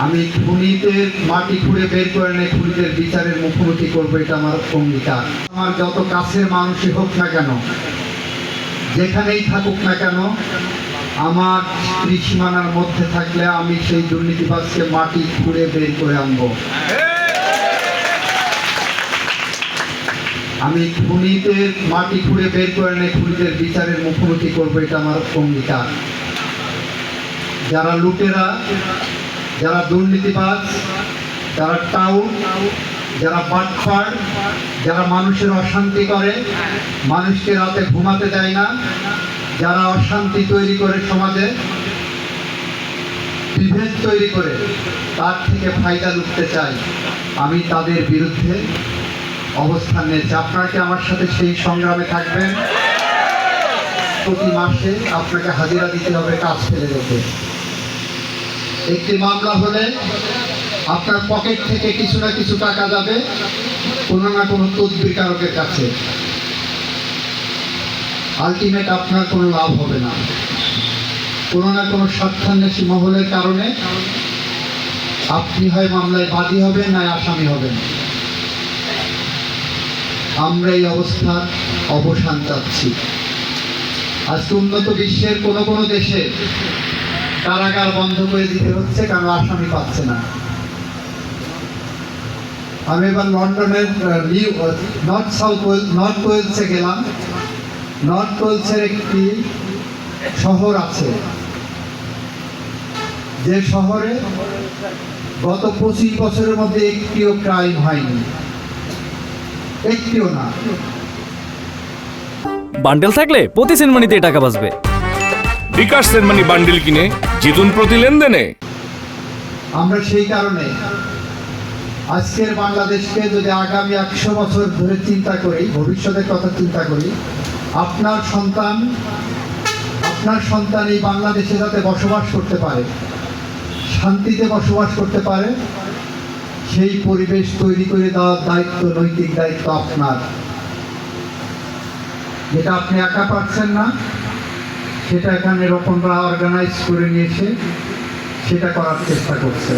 আমি খুনিদের মাটি খুঁড়ে বের করে এনে খুনিদের বিচারের মুখোমুখি করবো, এটা আমার অঙ্গীকার। আমার যত কাছের মানুষই হোক না কেন, যেখানেই থাকুক না কেন, আমার ত্রিসীমানার মধ্যে থাকলে আমি সেই দুর্নীতিবাজকে মাটি খুঁড়ে বের করে আনবো। আমি খুনিদের মাটি খুঁড়ে বের করে এনে খুনিদের বিচারের মুখোমুখি করবো, এটা আমার অঙ্গীকার। যারা লুটেরা, যারা দুর্নীতিবাজ, যারা টাউট, যারা বাটপার, যারা মানুষের অশান্তি করে, মানুষকে রাতে ঘুমাতে দেয় না, যারা অশান্তি তৈরি করে সমাজে, বিভেদ তৈরি করে তার থেকে ফায়দা লুটতে চাই, আমি তাদের বিরুদ্ধে অবস্থান নিয়েছি। আপনারা কি আমার সাথে সেই সংগ্রামে থাকবেন? প্রতি মাসে আপনাকে হাজিরা দিতে হবে কাজ ফেলে রেখে। একটি মামলা হলে আপনার পকেট থেকে কিছু না কিছু টাকা যাবে কোনো না কোনো তদবিরকারকের কাছে। আলটিমেট আপনার কোনো লাভ হবে না। কোনো না কোনো স্বার্থান্বেষী মহলের কারণে আপনি হয় মামলায় বাদী হবেন, না আসামি হবেন। আমরা এই অবস্থার অবসান চাচ্ছি। আজকে উন্নত বিশ্বের কোনো দেশে কারাগার বন্ধ করে দিতে হচ্ছে কারণ আসামি পাচ্ছে না। আমি এবার লন্ডনের নর্থ ওয়েলসে গেলাম। নর্থ ওয়েলসের একটি শহর আছে, যে শহরে গত 25 বছরের মধ্যে একটিও ক্রাইম হয়নি, একটিও না। বান্ডেল থাকলে প্রতি সেনমানিতে টাকা বাঁচবে। বিকাশ সেনমানি বান্ডেল কিনে জিতুন প্রতি লেনদেনে। আমরা সেই কারণে আজকের বাংলাদেশকে যদি আগামী 100 বছর ধরে চিন্তা করি, ভবিষ্যতের কথা চিন্তা করি, আপনার সন্তান এই বাংলাদেশে যাতে বসবাস করতে পারে, শান্তিতে বসবাস করতে পারে, সেই পরিবেশ তৈরি করে দেওয়ার দায়িত্ব, নৈতিক দায়িত্ব আপনার। যেটা আপনি একা পারছেন না, সেটা এখানে রকমরা অর্গানাইজ করে নিয়েছে, সেটা করার চেষ্টা করছে।